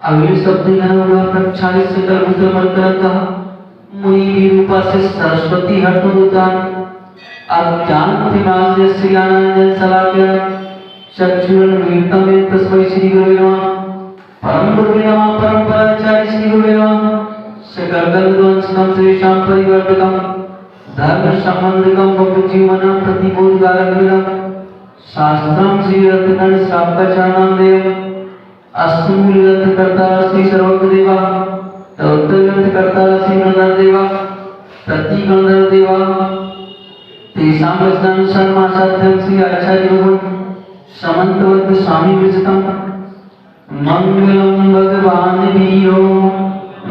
अगले शब्द प्रक्षालित से कहा मुनि रूपा से सरस्वती हटोदान अज्ञान तिमांजे श्री आनंद सलाक्य चक्षुर्मीतम तस्मै श्री गुरुवे नमः परम गुरुवे नमः परम पराचार्य श्री गुरुवे नमः सकलगलध्वंसकं श्रेष्ठां परिवर्तकं धर्म संबंधकं भक्तजीवनं प्रतिबोधकारकं शास्त्रं श्री रत्नकर्ण श्रावकाचार्याणां देव अस्तमूलग्रंथकर्ता श्री सर्वज्ञदेवा तौत्रग्रंथकर्ता श्री गणधरदेवा प्रतिगणधरदेवा तेषां वचनानुसार मासाध्यं श्री आचार्य भगवान् समन्तवत् स्वामी विरचितं मंगलम भगवान वीरो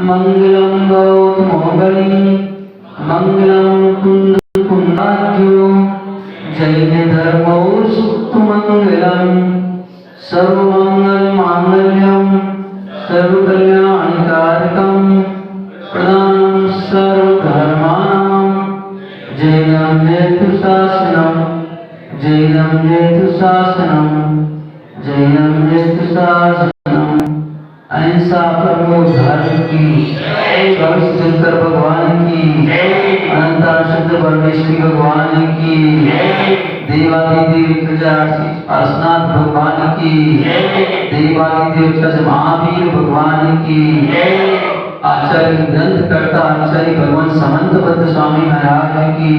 मंगलम गौतमो बलि मंगलम कुंद कुंदाख्यो जैन धर्मो सुमंगलम सर्वमंगल मांगल्यम सर्वकल्याणकारकम प्रदानं सर्वधर्माणां जैनं जयतु शासनं जैनं जयतु शासनं जैनं जयतु शासनं। अहिंसा परमो धर्म की स्वामी शंकर भगवान की अनंताशुद्ध परमेश्वरी भगवान की देवादिदेव पार्श्वनाथ भगवान की देवादिदेव महावीर भगवान की आचार्य ग्रंथकर्ता आचार्य भगवान समंतबद्ध स्वामी महाराज की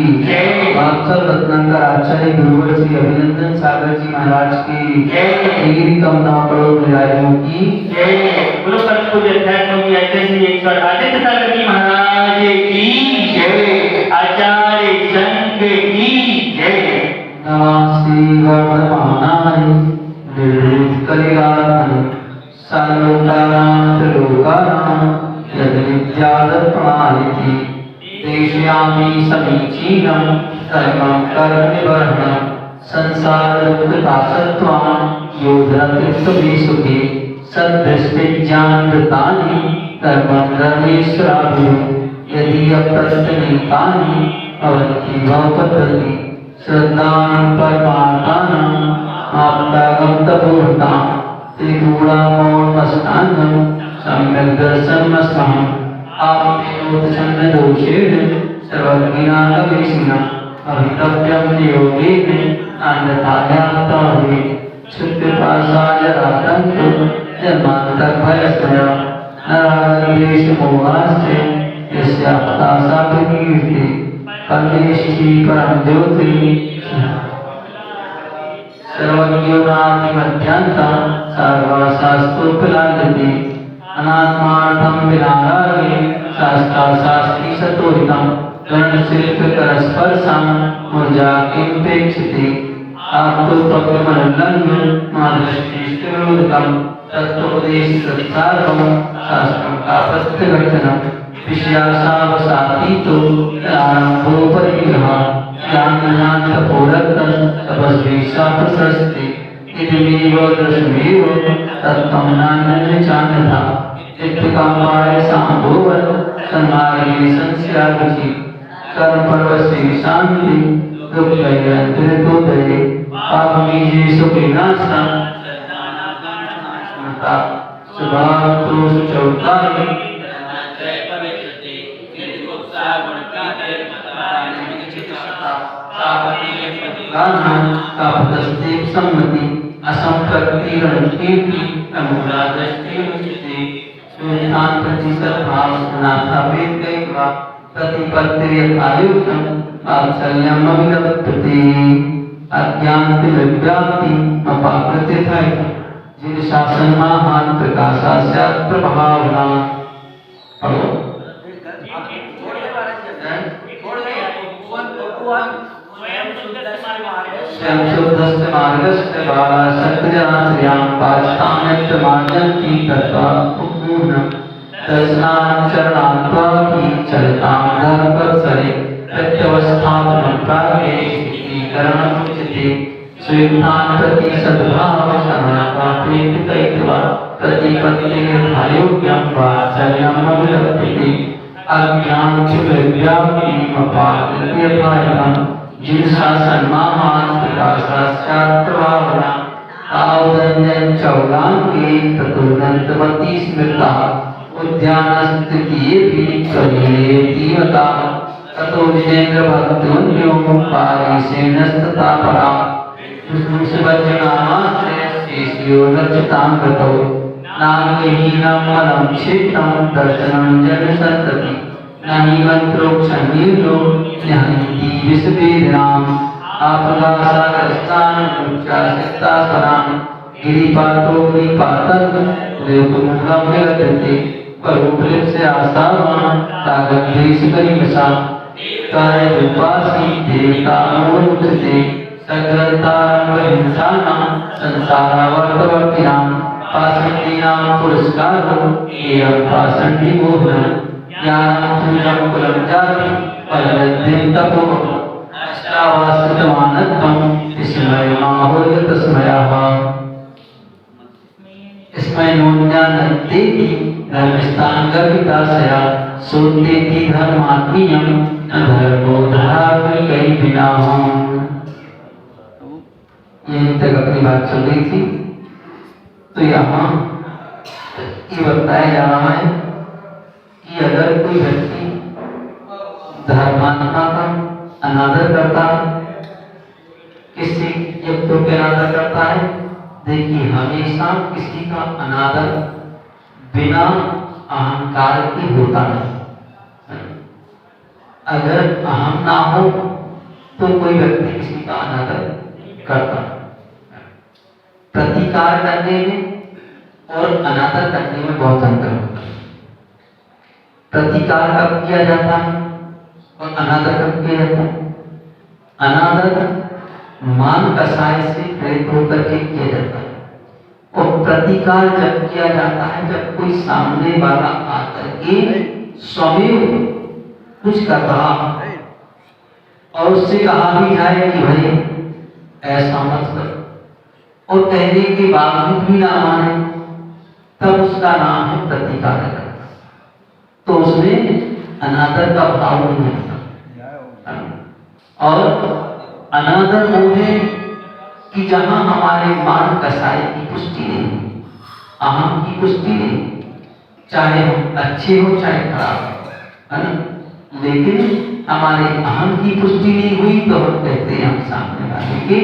वात्सल रत्नाकर आचार्य गुरुवर श्री अभिनंदन सागर जी महाराज की तेरी कमना पड़ो विराजों की बोलो परम पूज्य अध्यात्म की आचार्य श्री ईश्वर आदित्य सागर जी महाराज की जय आचार्य संघ की जय। नमस्ते वर्तमानाय निर्वित कलिकालाय सर्वलोकानां त्रिलोकानां यद्विद्यादर्पणायति देशयामि समीचीनं कर्मं कर्मनिबर्हणं संसारदुःखदासत्वां योधरतित्वमे सुखे सद्दृष्टिज्ञानवृतानि कर्मं धर्मेश्वराभिः यदि अप्रत्यनीतानि भवन्ति भवपद्धति श्रद्धां परमार्थानां आप्तागं तपोहतां त्रिगुणामोन्मस्तान्नं सम्यक् दर्शनमस्महम् आप्तोत्सन्नदोषेण सर्वज्ञानगवेषिणा अभितव्यं योगेन अन्यथा ज्ञातव्ये क्षुद्रपाशाजरातन्तु जन्मान्तर्भयस्य नरागद्वेषमोहाश्च यस्याप्तासा प्रकीर्ति कल्लेशी परं ज्योतिः सर्वज्ञो नातिमध्यान्ता सर्वशास्त्रोपलागति अनात्मार्थं विनारागे शास्त्राशास्त्री सतोहितं गणशिल्पकरस्पर्शां मुर्जा किमपेक्षिते आप्तोपक्रमनल्लङ्घ्य मादृष्टिष्टविरोधकं तत्त्वोपदेशसत्सारं शास्त्रं कापस्थघटनं विषयासावसातीतो आरम्भोपरिग्रहः ज्ञानान्तपोरक्तं तपस्वी शास्त्रस्ते इदमेव दर्शमेव तत्त्वं नान्यचान्यथा इत्थकामाय साम्भोवन् सन्मार्गे संस्यागति कर्मपर्वसे शान्ति दुःखैरन्तरितोदये पापबीजे सुखविनाशः सुभातो सुचौतानि कापदस्ते सम्मति असंप्रतिरणकीर्ति अमूलादस्ते मुचिते सुनिधान प्रतिसद्भाव नाथापेत कैकवा प्रतिपत्तिर्यथायुक्तं वात्सल्यम् अभिलप्यते अज्ञानतिविव्याप्ति अपाकृतिथाय जिन शासन महान प्रकाशा स्यात् प्रभावना स्वयं शुद्धस्य मार्गस्य बाला सत्यजाश्रियां पाष्टान्यत्र मार्जन्ति तत्त्वा पूर्णं दर्शनाचरणान्त्वा की चलतां धर्मपत्सरे प्रत्यवस्थापनं प्राप्ये स्थितीकरणमुच्यते स्वेत्थान् प्रति सद्भावशरणाप्राप्येति कैत्वा प्रतिपत्तिर्निर्धायोग्यं वात्सल्यम् अभिलप्यते अज्ञानतिविव्याप्तिम् अपाकृत्य जिन शासन महामात्र तावदन्यं चौलांगे ततुर्नन्तवती स्मृता उद्यानस्थितियेऽपि कविरेतीवता ततो जिनेन्द्र भक्तोऽन्यो पारिसेनस्तथा परा विष्णुशिवज्जनामाश्रयस्यो रक्षतां गतौ नागहीनं मलं क्षेत्रं दर्शनं जनसन्तति नहि मन्त्रोक्षमीर्नो न्यायन्ति विषवेदनाम् आपदासागरस्नानमुच्चासितास्वरान् गिरिपातो गिरिपातं देवकुमुखं विगतन्ते परोपलिप्स्य आसावान् तागद्धेशकरिमसा कार्यरूपासि देवतामोरुच्यते सग्रन्थारम्भहिंसानां संसारावर्तवर्तिनां पाषण्डीनां पुरस्कारो एवं पाषण्डीमोहनं ज्ञानं तुल्यं कुलं जाति फलवृद्धिं तपो अष्टावासितमानत्वं विस्मयमाहोय तस्मयाः स्मैनोन्यानन्तेति धर्मस्थानगर्भिताशया सोत्तेति धर्मात्मीयं न धर्मो धार्मिकैर्विनाः। यहीं तक अपनी बात चल रही थी। तो यहाँ ये बताया जा रहा है कि अगर कोई व्यक्ति धर्मात्मा का अनादर करता है, किसी युक्तों के अनादर करता है, देखिए हमेशा किसी का अनादर बिना अहंकार के होता है। अगर अहम ना हो तो कोई व्यक्ति किसी का अनादर करता है। प्रतिकार करने में और अनादर करने में बहुत अंतर होता है। प्रतिकार कब किया जाता है और अनादर कब किया जाता है? अनादर मान कसाय से प्रेरित होकर के किया जाता है और प्रतिकार जब किया जाता है जब कोई सामने वाला आकर के स्वयं कुछ कर रहा और उससे कहा भी जाए कि भाई ऐसा मत कर और कहने के बावजूद भी ना माने, तब उसका नाम है प्रतिकार करना। तो उसमें अनादर का भाव नहीं होता। और अनादर वो है कि जहां हमारे मान कसाई की पुष्टि नहीं, अहम की पुष्टि नहीं, चाहे हम अच्छे हो चाहे खराब है ना, लेकिन हमारे अहम की पुष्टि नहीं हुई तो हम कहते हैं हम सामने वाले के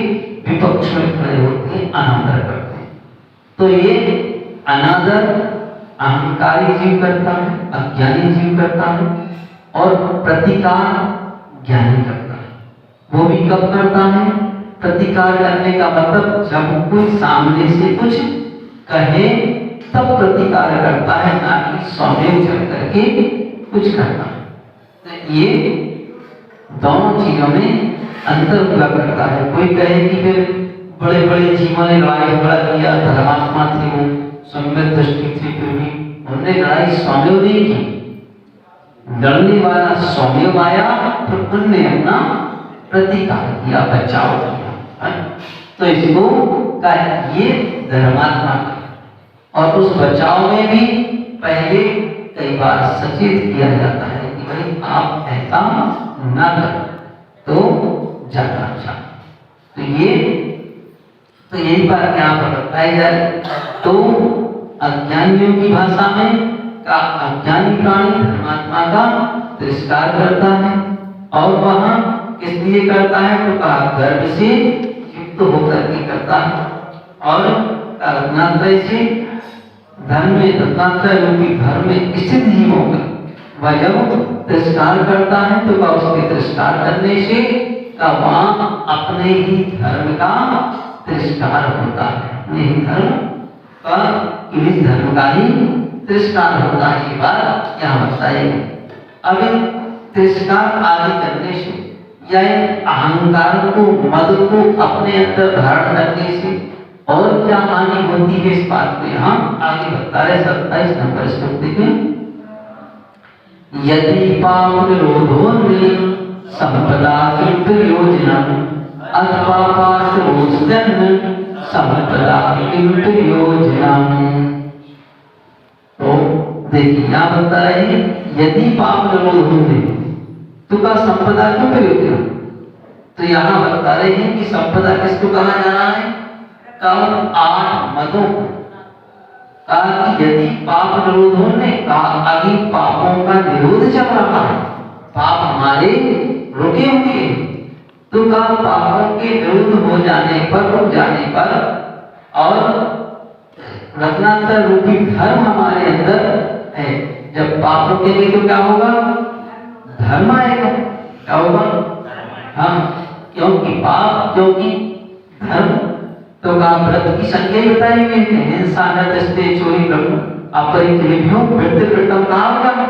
विपक्ष में खड़े होते हैं, अनादर करते हैं। तो ये अनादर अहंकारी जीव करता है, अज्ञानी जीव करता है और प्रतिकार ज्ञानी करता है। वो भी कब करता है? प्रतिकार करने का मतलब जब कोई सामने से कुछ कहे तब प्रतिकार करता है, ना कि स्वयं चल करके कुछ करता है। तो ये दोनों चीजों में अंतर हुआ करता है। कोई कहे कि फिर बड़े बड़े जीवों ने लड़ाई बड़ा किया, धर्मात्मा थे वो, सम्यक दृष्टि थी, फिर भी उन्होंने लड़ाई स्वयं नहीं की, लड़ने वाला स्वयं आया तो उनने अपना प्रतिकार किया, बचाव किया। तो इसको ये धर्मात्मा का और उस बचाव में भी पहले कई बार सचेत किया जाता है कि भाई आप ऐसा ना करें तो ज्यादा अच्छा। तो यही बात यहाँ पर बताई जाए। तो अज्ञानियों की भाषा में का अज्ञानी प्राणी धर्मात्मा का तिरस्कार करता है और वह किस लिए करता है? तो कहा गर्भ से युक्त होकर के करता है और रत्नात्रय से धर्म में रत्नात्रय रूपी घर में स्थित जीव होकर वह जब तिरस्कार करता है तो वह उसके तिरस्कार करने से का वहां अपने ही धर्म का तिरस्कार होता है, अपने ही धर्म का इस धर्म का ही तिरस्कार होता है। ये बात यहाँ बताएगी। अब तिरस्कार आदि करने से या अहंकार को मद को अपने अंदर धारण करने से और क्या हानि होती है इस बात को यहाँ आगे बता रहे। 27 नंबर स्तुति में यदि पाप निरोधोन्मे संपदा किं प्रयोजनम् अथवा पाशोऽस्त्यन्न संपदा किं प्रयोजनम्। तो देखिए यहाँ बता रहे हैं यदि पाप निरोध होंगे तो का संपदा क्यों प्रयोजन? तो यहाँ बता रहे हैं कि संपदा किसको कहा जा रहा है? कम 8 मदों को। कहा कि यदि पाप निरोधों ने कहा अभी पापों का निरोध चल रहा है, पाप हमारे रुके हुए हैं, तो कहा पापों के निरोध हो जाने पर, रुक जाने पर, और रत्नाकर रूपी धर्म हमारे अंदर है। जब पाप रुकेंगे तो क्या होगा? धर्म आएगा। क्या होगा? हाँ, क्योंकि पाप, क्योंकि धर्म। तो का व्रत की संज्ञा बताई हुई है, हिंसा न दस्ते चोरी ब्रह्म अपरिग्रह वृत्ति कृतम कहा होगा।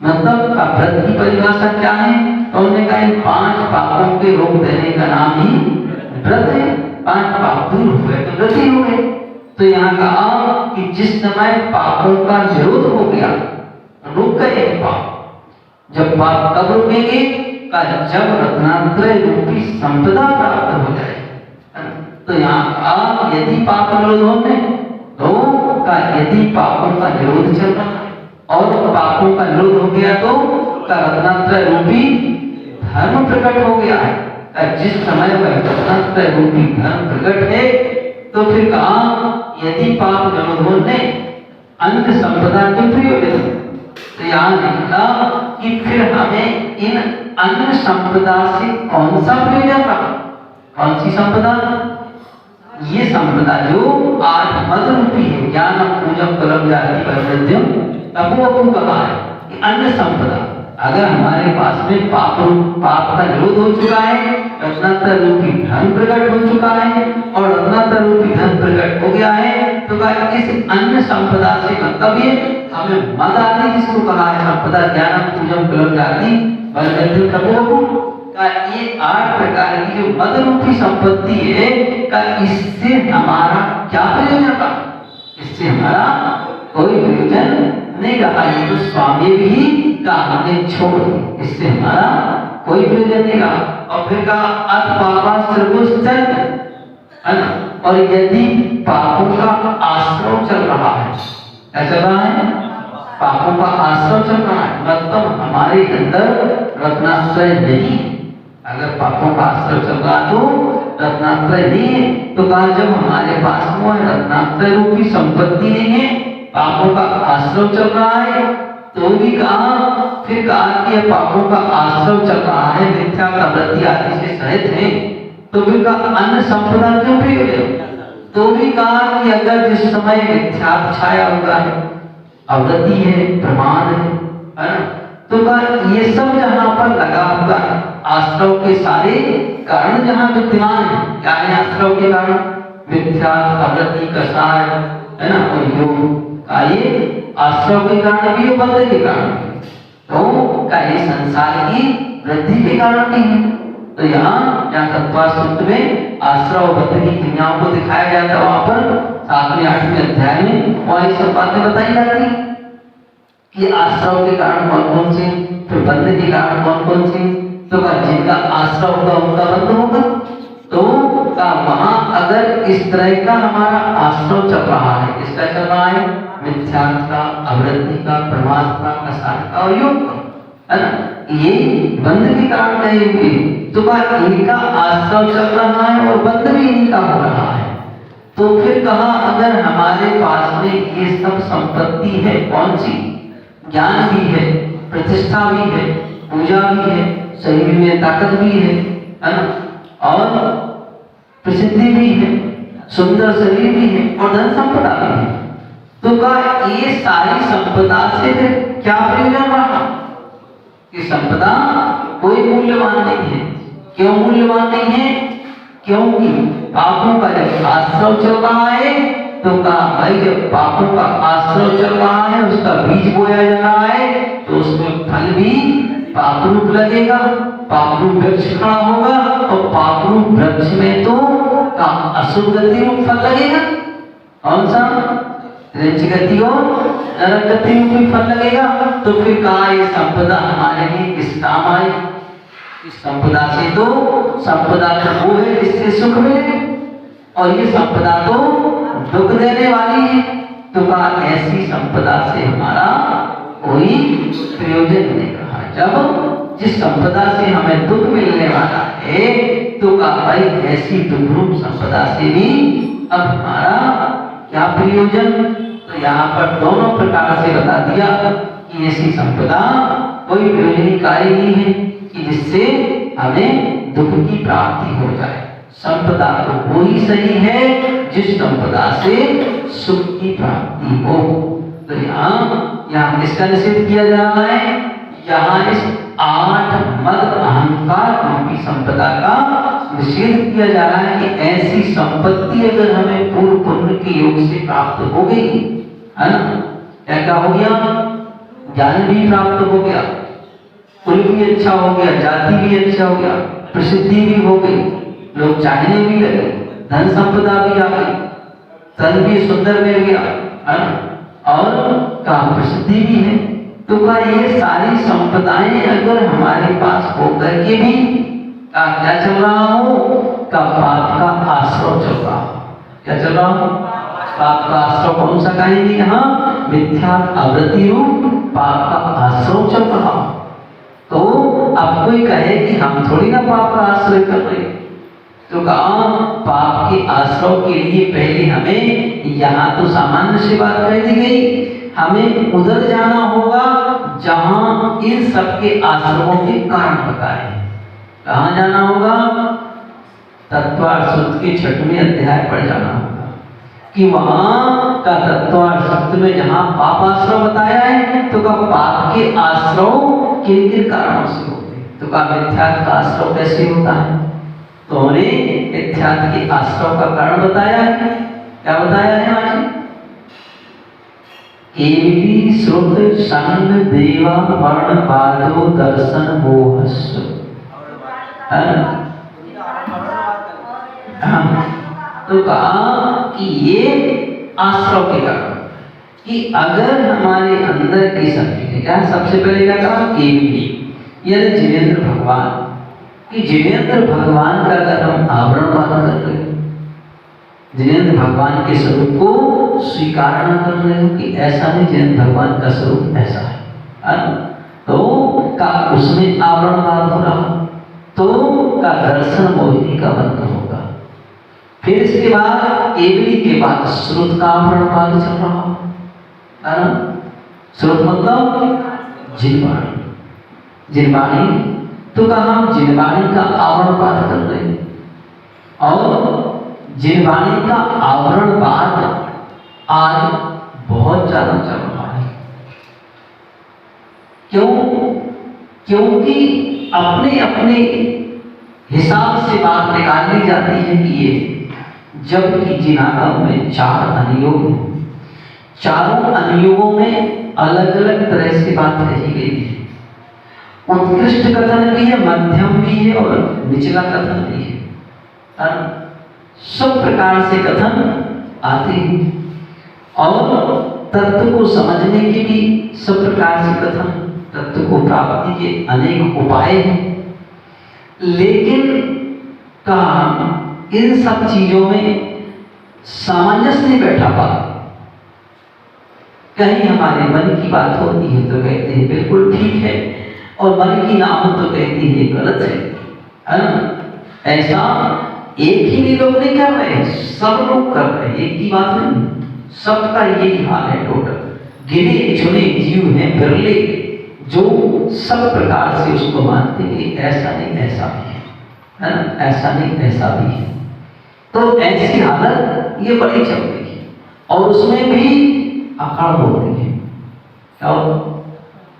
मतलब का व्रत की परिभाषा क्या है? तो उन्होंने कहा इन 5 पापों के रोक देने का नाम ही व्रत है। 5 पाप दूर हुए तो व्रत ही हो गए। तो यहाँ कहा कि जिस समय पापों का निरोध हो गया, रुक गए पाप। जब पाप कब रुकेंगे? का जब रत्नात्रय रूपी संपदा प्राप्त हो जाए। तो यहाँ कहा यदि पाप निरोध होने, तो का यदि पापों का निरोध चल रहा है और पापों का निरोध हो गया तो का रत्नात्रय रूपी धर्म प्रकट हो गया है। जिस समय वह रत्नात्रय रूपी धर्म प्रकट है, तो फिर कहा यदि पाप निरोध होने अन्य संपदा के प्रयोजन। तो यहाँ निकला कि फिर हमें इन अन्य संपदा से कौन सा प्रयोजन रहा? कौन सी संपदा? ये संपदा जो 8 मद रूपी है, ज्ञान पूजम कलम जाति वैद्यम तपो कहा है कि अन्य संपदा। अगर हमारे पास में पाप का निरोध हो चुका है, रत्नाकर रूपी धन प्रकट हो चुका है और रत्नाकर रूपी धन प्रकट हो गया है, तो इस अन्य संपदा से मतलब ये हमें मद आदि जिसको कहा है संपदा, ज्ञान पूजम कलम जाति वैद्यम तपो का ये 8 प्रकार की जो मद रूपी संपत्ति है, का इससे हमारा क्या प्रयोजन रहा? इससे हमारा कोई प्रयोजन नहीं रहा। ये तो स्वामी भी का हमने छोड़ दिया, इससे हमारा कोई प्रयोजन नहीं रहा। और फिर कहा अत पापा सर्वोच्चन, है ना? और यदि पापों का आश्रय चल रहा है, क्या चल रहा है? पापों का आश्रय चल रहा है, मतलब हमारे अंदर रत्नाश्रय नहीं। अगर पापों का आश्रय चल रहा तो रत्नात्रय नहीं है। तो कहा जब हमारे पास में रत्नात्रय रूपी संपत्ति नहीं है, पापों का आश्रय चल रहा है, तो भी कहा फिर कहा कि पापों का आश्रय चल रहा है, मिथ्या का वृत्ति आदि से सहित है, तो फिर कहा अन्य संपदा क्यों प्रयोजन? तो भी कहा कि अगर जिस समय मिथ्या छाया हुआ है, अवृत्ति है, प्रमाद है ना, तो कहा ये सब जहाँ पर लगा हुआ है, आश्रव के सारे कारण जहाँ विद्यमान है, क्या है आश्रव के कारण? मिथ्या, अवृत्ति, कषाय, है ना, और योग का ये आश्रव के कारण भी, बंध के कारण। तो क्या ये संसार की वृद्धि के कारण नहीं है? तो यहाँ तत्व सूत्र में आश्रव बंध की क्रियाओं को दिखाया जाता है। वहां पर 7वें 8वें अध्याय में वही सब बातें बताई जाती है कि आश्रव के कारण कौन कौन से, फिर बंध के कारण कौन कौन से। तो जिनका आश्रय होगा उनका बंध होगा। तो वहां अगर इस तरह का हमारा आश्रय चल रहा है, किसका चल रहा है? मिथ्या का, अवृत्ति का, प्रमाद का, कषाय का और योग का, है ना, ये बंध के कारण कहे हुए। तो इनका आश्रय चल रहा है और बंध भी इनका हो रहा है। तो फिर कहा अगर हमारे पास में ये सब संपत्ति है, कौन सी? ज्ञान भी है, प्रतिष्ठा भी है, पूजा भी है, शरीर में ताकत भी है ना, और प्रसिद्धि भी है, सुंदर शरीर भी है और धन संपदा भी है। तो कहा ये सारी संपदा से क्या प्रयोजन रहा? कि संपदा कोई मूल्यवान नहीं है। क्यों मूल्यवान नहीं है? क्योंकि पापों का जब आश्रय चल रहा है, तो कहा भाई जब पापों का आश्रय चल रहा है, उसका बीज बोया जा रहा है, तो उसमें फल भी पाप रूप लगेगा, पाप रूप वृक्ष खड़ा होगा, और पाप रूप वृक्ष में तो का अशुभ गति रूप फल लगेगा। कौन सा? गति और नरक गति रूप फल लगेगा। तो फिर कहा ये संपदा हमारे लिए किस काम आई? इस संपदा से तो संपदा तो वो है जिससे सुख मिले, और ये संपदा तो दुख देने वाली है। तो कहा ऐसी संपदा से हमारा कोई प्रयोजन नहीं रहा। जब जिस संपदा से हमें दुख मिलने वाला है, भाई ऐसी दुर्लभ संपदा से भी अब हमारा क्या प्रयोजन। तो यहाँ पर दोनों प्रकार से बता दिया कि ऐसी संपदा कोई प्रयोजनकारी नहीं है कि जिससे हमें दुख की प्राप्ति हो जाए। संपदा तो वो ही सही है जिस संपदा से सुख की प्राप्ति हो। तो यहाँ किसका निषेध किया जा रहा है? यहाँ इस 8 मद अहंकार रूपी संपदा का निषेध किया जा रहा है कि ऐसी संपत्ति अगर हमें पूर्व पुण्य के योग से प्राप्त हो गई है ना, क्या हो गया? ज्ञान भी प्राप्त हो गया, कुल भी अच्छा हो गया, जाति भी अच्छा हो गया, प्रसिद्धि भी हो गई, लोग चाहने भी लगे, धन संपदा भी आ गई, तन भी सुंदर मिल गया है ना, और का प्रसिद्धि भी है। तो का ये सारी संपदाएं अगर हमारे पास होकर के भी क्या चल रहा हो? का पाप का आश्रय चल रहा हो। क्या चल रहा हो? पाप का आश्रय कौन सा कहेंगे यहाँ? मिथ्या आवृत्ति रूप पाप का आश्रय चल रहा हो। तो अब कोई कहे कि हम थोड़ी ना पाप का आश्रय कर रहे, तो कहा पाप के आश्रय के लिए पहले हमें, यहाँ तो सामान्य सी बात कह दी गई, हमें उधर जाना होगा जहां इन सबके आश्रमों के कारण बताए। कहाँ जाना होगा? तत्वार्थ सूत्र के 6वें अध्याय पर जाना होगा कि वहां का तत्वार्थ सूत्र में जहां पाप आश्रय बताया है, तो का पाप के आश्रय किन किन कारणों से होते हैं, तो का मिथ्यात्व का आश्रय कैसे होता है। तो हमने मिथ्यात्व के आश्रय का कारण बताया है। क्या बताया है आज? केवली श्रुत संग देवा वर्ण पादो दर्शन मोहस्व। तो कहा कि ये आश्रय के कारण कि अगर हमारे अंदर की शक्ति, क्या सबसे पहले क्या कहा? केवली यानी जिनेंद्र भगवान, कि जिनेंद्र भगवान का अगर हम आवरणवाद कर रहे हैं, जिनेंद्र भगवान के स्वरूप को स्वीकार न कर रहे हो कि ऐसा नहीं, जिनेंद्र भगवान का स्वरूप ऐसा है, तो का उसमें आवरणवाद हो रहा, तो का दर्शन मोहिनी का बंध होगा। फिर इसके बाद केवली के बाद श्रुत का आवरणवाद चल रहा है ना। श्रुत मतलब जिनवाणी, जिनवाणी, तो कहा हम जिनवाणी का आवरणवाद कर रहे हैं, और जिनवाणी का आवरणवाद आज बहुत ज्यादा चल रहा है। क्यों? क्योंकि अपने अपने हिसाब से बात निकाली जाती है कि ये, जबकि जिनागम में 4 अनुयोग हैं, चारों अनुयोगों में अलग अलग तरह से बात कही गई है। उत्कृष्ट कथन भी है, मध्यम भी है और निचला कथन भी है। सब प्रकार से कथन आते हैं, और तत्व को समझने के भी सब प्रकार से कथन, तत्व को प्राप्ति के अनेक उपाय हैं। लेकिन कहा इन सब चीजों में सामंजस्य नहीं बैठा पाता। कहीं हमारे मन की बात होती है तो कहते हैं बिल्कुल ठीक है, और मन की ना हो तो कहते हैं गलत है ना। ऐसा एक ही नहीं लोग नहीं कर रहे, सब लोग कर रहे हैं, एक की बात नहीं, सबका यही हाल है। टोटल गिने चुने जीव हैं बिरले जो सब प्रकार से उसको मानते हैं कि ऐसा नहीं ऐसा भी है ना, ऐसा नहीं ऐसा भी है। तो ऐसी हालत ये बड़ी चल रही है, और उसमें भी अकड़ होती है। क्या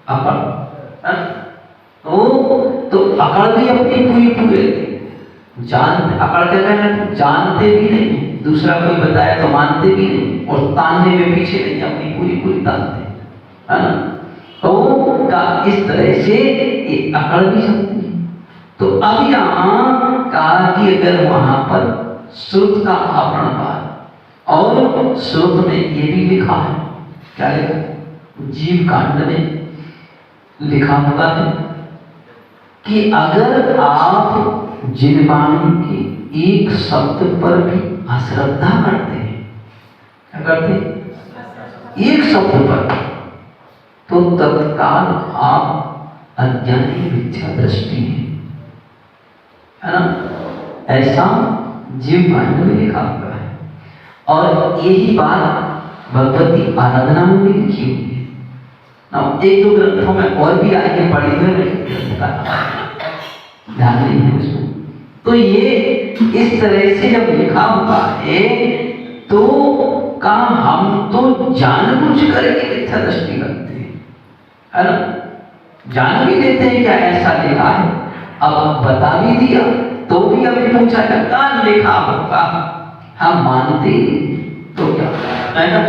अकड़? तो अकड़ भी अपनी पूरी पूरी जानते, अकड़ क्या कहना, जानते भी नहीं, दूसरा कोई बताया तो मानते भी नहीं, और तानने में पीछे नहीं, अपनी पूरी पूरी तानते है ना। तो का इस तरह से ये अकड़ भी सकती है। तो अब यहाँ कहा कि अगर वहां पर श्रुत का आवरणवाद, और श्रुत में ये भी लिखा है, क्या लिखा? जीव कांड में लिखा हुआ है कि अगर आप जिनवाणी के एक शब्द पर भी अश्रद्धा करते हैं, क्या करते हैं? एक शब्द पर, तो तत्काल आप अज्ञानी मिथ्या दृष्टि है ना। ऐसा जीव मार्ग में लिखा हुआ है। और यही बात भगवती आराधना में भी लिखी हुई है। अब एक दो ग्रंथों में और भी आगे पढ़ी हुई ध्यान नहीं है उसमें। तो ये इस तरह से जब लिखा हुआ है तो का हम तो जानबूझ करके मिथ्या दृष्टि करते हैं, है ना? जान भी लेते हैं क्या ऐसा लिखा है, अब बता भी दिया तो भी अभी पूछा क्या लिखा होगा, हम मानते तो क्या है ना?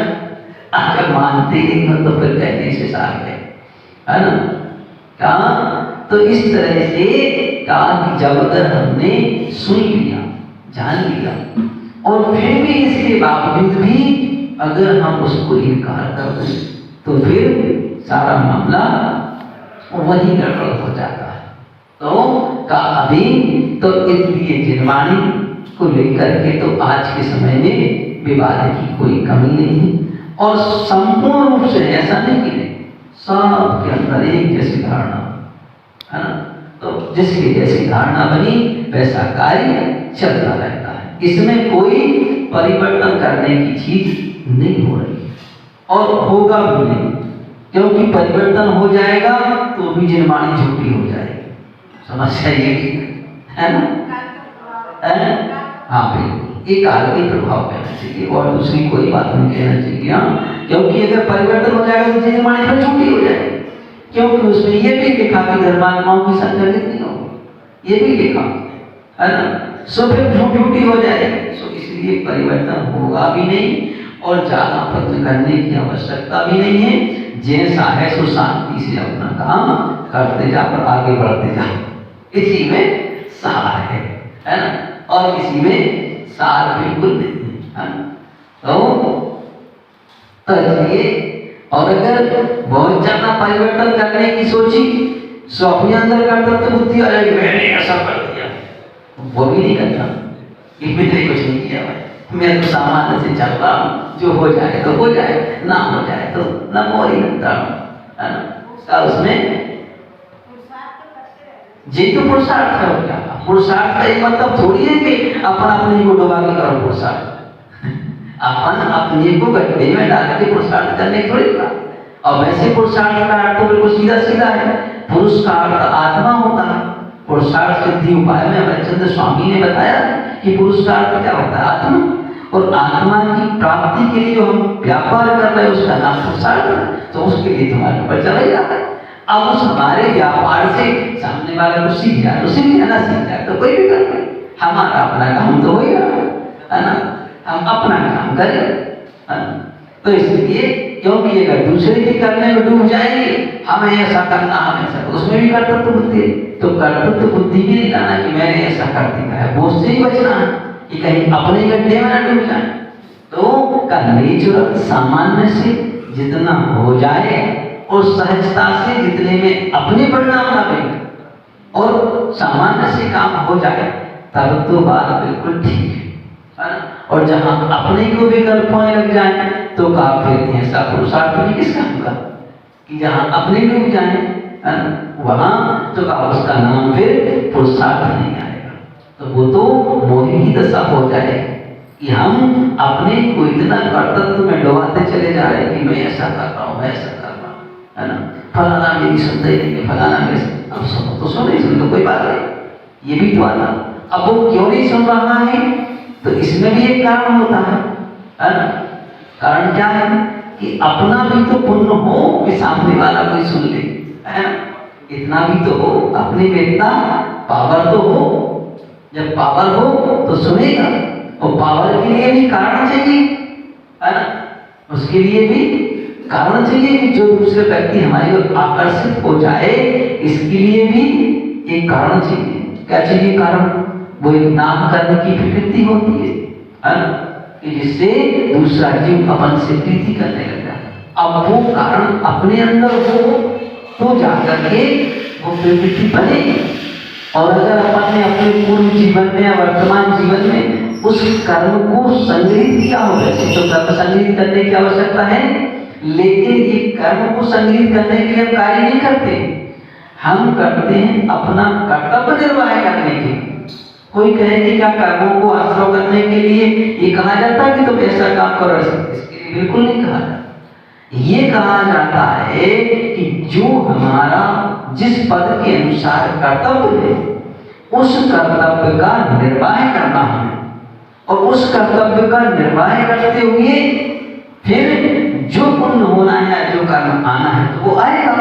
अगर मानते नहीं हो तो फिर कहने से साफ है ना? कहा तो इस तरह से कहा कि जब अगर हमने सुन लिया, जान लिया और फिर भी इसके बावजूद भी अगर हम उसको इनकार कर दें तो फिर सारा मामला वही गड़बड़ हो जाता है। तो का अभी तो इसलिए जिनवाणी को लेकर के तो आज के समय में विवाद की कोई कमी नहीं है और संपूर्ण रूप से ऐसा नहीं कि सबके अंदर एक जैसी धारणा है ना? तो जिसकी जैसी धारणा बनी वैसा कार्य चलता रहता है, इसमें कोई परिवर्तन करने की चीज नहीं हो रही और होगा भी नहीं, क्योंकि परिवर्तन हो जाएगा तो भी जिनवाणी झूठी हो जाएगी। समस्या ये भी है ना? हाँ बिल्कुल, एक काल का प्रभाव कहना चाहिए और दूसरी कोई बात नहीं कहना चाहिए। हाँ, क्योंकि अगर परिवर्तन हो जाएगा तो जिनवाणी फिर झूठी हो जाएगी, क्योंकि उसमें ये भी लिखा कि धर्मात्माओं की संख्या कितनी होगी, ये भी लिखा है ना? सो फिर झूठी हो जाएगी। सो इसलिए परिवर्तन होगा भी नहीं और ज्यादा प्रयत्न करने की आवश्यकता भी नहीं है। जैसा है सो शांति से अपना काम करते जा और आगे बढ़ते जा, इसी में सार है ना? और इसी में सार बिल्कुल नहीं है ना? तो इसलिए और अगर बहुत ज्यादा परिवर्तन करने की सोची सो अपने अंदर कर्तव्य बुद्धि आ जाएगी, मैंने ऐसा कर दिया, वो भी नहीं करता, इसमें तो कुछ नहीं किया भाई, मैं तो सामान्य से चल रहा हूँ, जो हो जाए तो हो जाए, ना हो जाए तो ना मोरी लगता है ना? उसमें जी तो पुरुषार्थ है, क्या पुरुषार्थ का एक मतलब थोड़ी है कि अपन अपने को डुबा के करो पुरुषार्थ, अपन अपने को गड्ढे में डाल के पुरुषार्थ करने थोड़ी ना। और वैसे पुरुषार्थ का अर्थ तो बिल्कुल सीधा सीधा है, पुरुष का अर्थ आत्मा होता है। पुरुषार्थ सिद्धि उपाय में अमरचंद्र स्वामी ने बताया कि पुरुष का अर्थ क्या होता है, आत्मा, और आत्मा की प्राप्ति के लिए जो हम व्यापार कर रहे हैं उसका नाम पुरुषार्थ है, तो उसके लिए तुम्हारे ऊपर चला ही जाता है। अब उस हमारे व्यापार से सामने वाला को सीख जाए तो सीख जाना, सीख जाए तो कोई भी कर ले, हमारा अपना काम तो हो ही रहा है ना? हम अपना काम करें। तो इसलिए क्योंकि अगर दूसरे के करने में डूब जाएंगे, हमें ऐसा करना, हमें ऐसा, उसमें भी कर्तव्य बुद्धि है, तो कर्तव्य बुद्धि भी नहीं लाना कि मैंने ऐसा कर दिया है, वो उससे ही बचना है कि कहीं अपने गड्ढे में ना डूब जाए। तो का नेचुरल सामान्य से जितना हो जाए और सहजता से जितने में अपने परिणाम लावे और सामान्य से काम हो जाए तब तो बात बिल्कुल ठीक है। और जहां अपने को भी गलत होने लग जाए तो कहा फिर ऐसा पुरुषार्थ भी किसका होगा कि जहां अपने डूब जाए वहां तो कहा उसका नाम फिर पुरुषार्थ नहीं आएगा, तो वो तो मोही की दशा हो जाए कि हम अपने को इतना कर्तव्य में डुबाते चले जा रहे हैं कि मैं ऐसा कर रहा हूँ, मैं ऐसा कर रहा हूँ, है ना? फलाना मेरी सुनते ही नहीं है, फलाना मेरे अब सुनो तो सुने, सुन तो कोई बात नहीं, ये भी तो आता। अब वो क्यों नहीं सुन रहा है तो इसमें भी एक कारण होता है ना? कारण क्या है कि अपना भी तो पुण्य हो कि सामने वाला कोई सुन ले, है ना? इतना भी तो हो, अपने में इतना पावर तो हो, जब पावर हो तो सुनेगा, और पावर के लिए भी कारण चाहिए, है ना? उसके लिए भी कारण चाहिए कि जो दूसरे व्यक्ति हमारी ओर आकर्षित हो जाए, इसके लिए भी एक कारण चाहिए। क्या चाहिए कारण? वो एक नाम करने की प्रवृत्ति होती है ना? कि जिससे दूसरा जीव अपन से प्रीति करने लग जाए। अब वो कारण अपने अंदर हो तो जाकर के वो प्रवृत्ति बनेगी, और अगर अपन ने अपने पूर्व जीवन में या वर्तमान जीवन में उस कर्म को संग्रहित किया हो, वैसे तो कर्म संग्रहित करने की आवश्यकता है, लेकिन ये कर्म को संग्रहित करने के लिए हम कार्य नहीं करते, हम करते हैं अपना कर्तव्य निर्वाह करने के, कोई कहे कि क्या कर्मों को आश्रय करने के लिए ये कहा जाता है कि तुम ऐसा काम करो, इसके लिए बिल्कुल नहीं कहा जाता। ये कहा जाता है कि जो हमारा जिस पद के अनुसार कर्तव्य है उस कर्तव्य का निर्वाह करना है, और उस कर्तव्य का निर्वाह करते हुए फिर जो पुण्य होना है, जो कर्म आना है तो वो आएगा।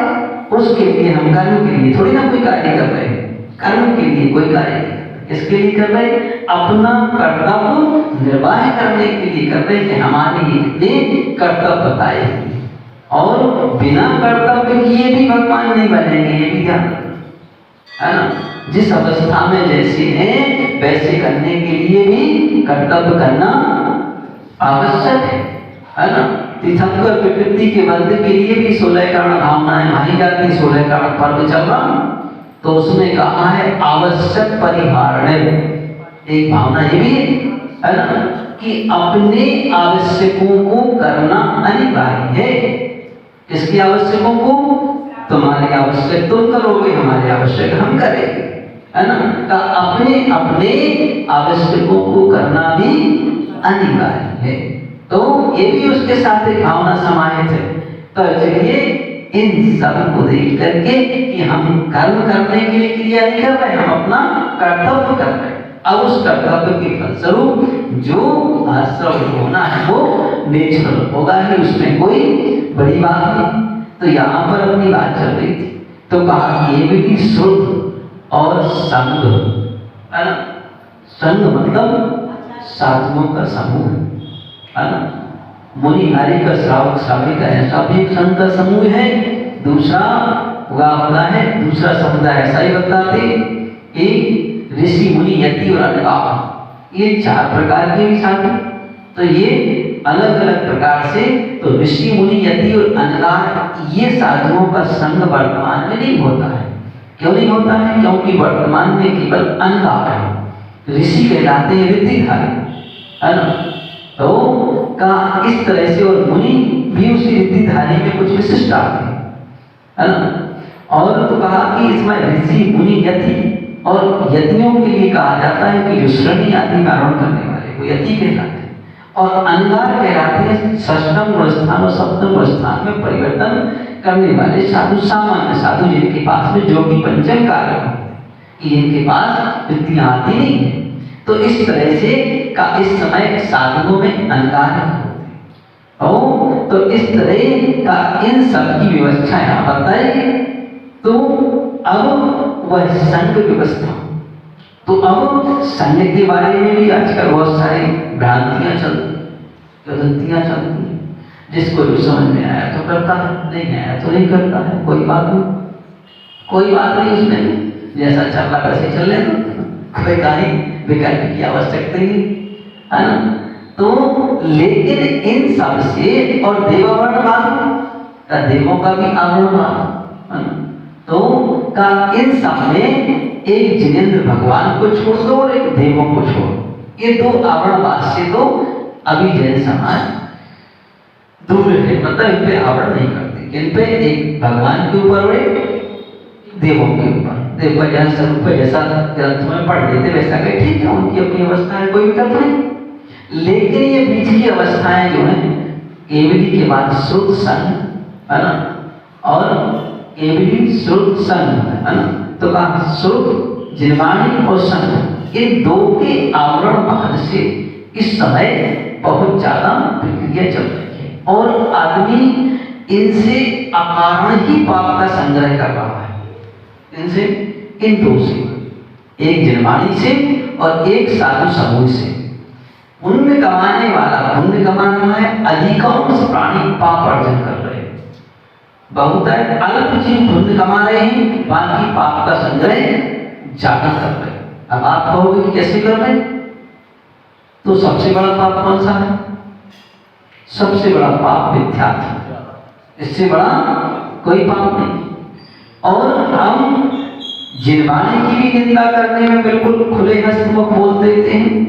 उसके लिए हम कर्म के लिए थोड़ी ना कोई कार्य कर रहे हैं, कर्म के लिए कोई कार्य नहीं, इसके लिए कर रहे अपना कर्तव्य निर्वाह करने के लिए कर रहे कि हमारे इतने कर्तव्य बताए, और बिना कर्तव्य किए भी भगवान नहीं बनेंगे, ये भी ध्यान है ना। जिस अवस्था में जैसे हैं वैसे करने के लिए भी कर्तव्य करना आवश्यक है ना। तीर्थंकर प्रकृति के बंध के लिए भी 16 कारण भावनाएं मानी जाती, 16 कारण पर्व चल रहा, तो उसमें कहा है आवश्यक परिहारण्य। एक भावना ये भी है ना कि अपने आवश्यकों को करना अनिवार्य है। किसकी आवश्यकों को? तुम्हारे आवश्यक तुम करोगे, हमारे आवश्यक हम करेंगे, है ना। का अपने अपने आवश्यकों को करना भी अनिवार्य है। तो ये भी उसके साथ एक भावना समाहित है। तो चलिए इन सब को देख करके कि हम कर्म करने के लिए क्रिया नहीं कर रहे, हम अपना कर्तव्य कर रहे हैं। अब उस कर्तव्य के फलस्वरूप जो आश्रय होना है वो नेचुरल होगा ही, उसमें कोई बड़ी बात नहीं। तो यहाँ पर अपनी बात चल रही थी, तो कहा ये भी शुद्ध और संग, है ना। संग मतलब साधुओं का समूह, है ना। मुनि हरि का श्रावक श्राविका ऐसा भी एक संघ का समूह है। दूसरा हुआ होता है, दूसरा समुदाय ऐसा ही बताते कि ऋषि मुनि यति और अनगा, ये 4 प्रकार के भी साधु। तो ये अलग अलग प्रकार से, तो ऋषि मुनि यति और अनगा ये साधुओं का संग वर्तमान में नहीं होता है। क्यों नहीं होता है? क्योंकि वर्तमान में केवल अनगा है, ऋषि कहलाते हैं रिद्धिधारी, है ना। तो का इस तरह से, और मुनि भी उसी रिद्धिधारी में कुछ विशिष्ट आते हैं, है ना। और तो कहा कि इसमें ऋषि मुनि यति, और यतियों के लिए कहा जाता है कि जो श्रेणी आदि धारण करने वाले वो यति कहलाते हैं, और अंगार कहलाते हैं षष्ठम स्थान और सप्तम स्थान में परिवर्तन करने वाले साधु, सामान्य साधु जिनके पास में जो भी पंचम कार्य होते हैं, कि इनके पास वृत्तियां आती नहीं है। तो इस तरह से का इस समय साधुओं में अंगार होते हैं। तो इस तरह का इन सब की व्यवस्था यहाँ बताई। तो अब वह संघ व्यवस्था, तो अब संघ के बारे में भी आजकल बहुत सारी भ्रांतियां चलती, गलतियां चलती हैं। जिसको भी समझ में आया तो करता है, नहीं आया तो नहीं करता है, कोई बात नहीं, कोई बात नहीं उसमें, जैसा चल रहा वैसे चल रहे, कोई कहीं विकल्प की आवश्यकता ही, है ना। तो लेकिन इन सब से, और देववर्ण भाग, देवों का भी आवरण भाग, है ना। तो का इन सब में एक जिनेंद्र भगवान को छोड़ दो और एक देवों को छोड़, ये 2 आवरणवाद से तो अभी जैन समाज दूर है, मतलब इन पे आवरण नहीं करते। इन पे एक भगवान के ऊपर और एक देवों के ऊपर, देव का जैसा स्वरूप है, जैसा ग्रंथ में पढ़ लेते वैसा कहे, ठीक है, उनकी अपनी अवस्था है, कोई विकल्प नहीं। लेकिन ये बीच की अवस्थाएं जो है, केवली के बाद श्रुत संघ, है ना, और केवली श्रुत संघ, है ना। तो कहा श्रुत, जिनवाणी और संघ, इन 2 के आवरण बाद से इस समय बहुत ज्यादा प्रक्रिया चल रही है, और आदमी इनसे अकारण ही पाप का संग्रह कर रहा है। इनसे, इन 2 से, एक जिनवाणी से और एक साधु समूह से। पुण्य कमाने वाला पुण्य कमा रहा है, अधिकांश प्राणी पाप अर्जन कर रहे हैं। बहुत है अल्प जीव पुण्य कमा रहे हैं, बाकी पाप का संग्रह ज्यादा कर रहे हैं। अब आप कहोगे कि कैसे कर रहे हैं? तो सबसे बड़ा पाप कौन सा है? सबसे बड़ा पाप मिथ्यात्व, इससे बड़ा कोई पाप नहीं। और हम जिनवाणी की भी निंदा करने में बिल्कुल खुले हस्तमुख बोल देते हैं,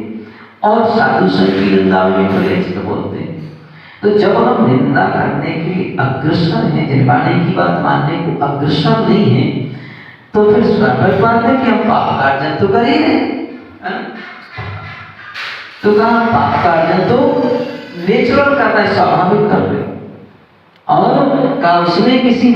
और साधु संघ की निंदा में भी खुले हस्त बोलते हैं। तो जब हम निंदा करने के लिए अग्रसर हैं, जिनवाणी की बात मानने को अग्रसर नहीं है, तो फिर स्वाभाविक बात है कि हम पाप का अर्जन तो कर ही रहे, है ना? तो कहा पाप कार्य तो नेचुरल करना है, स्वाभाविक कर रहे, और कहा उसमें किसी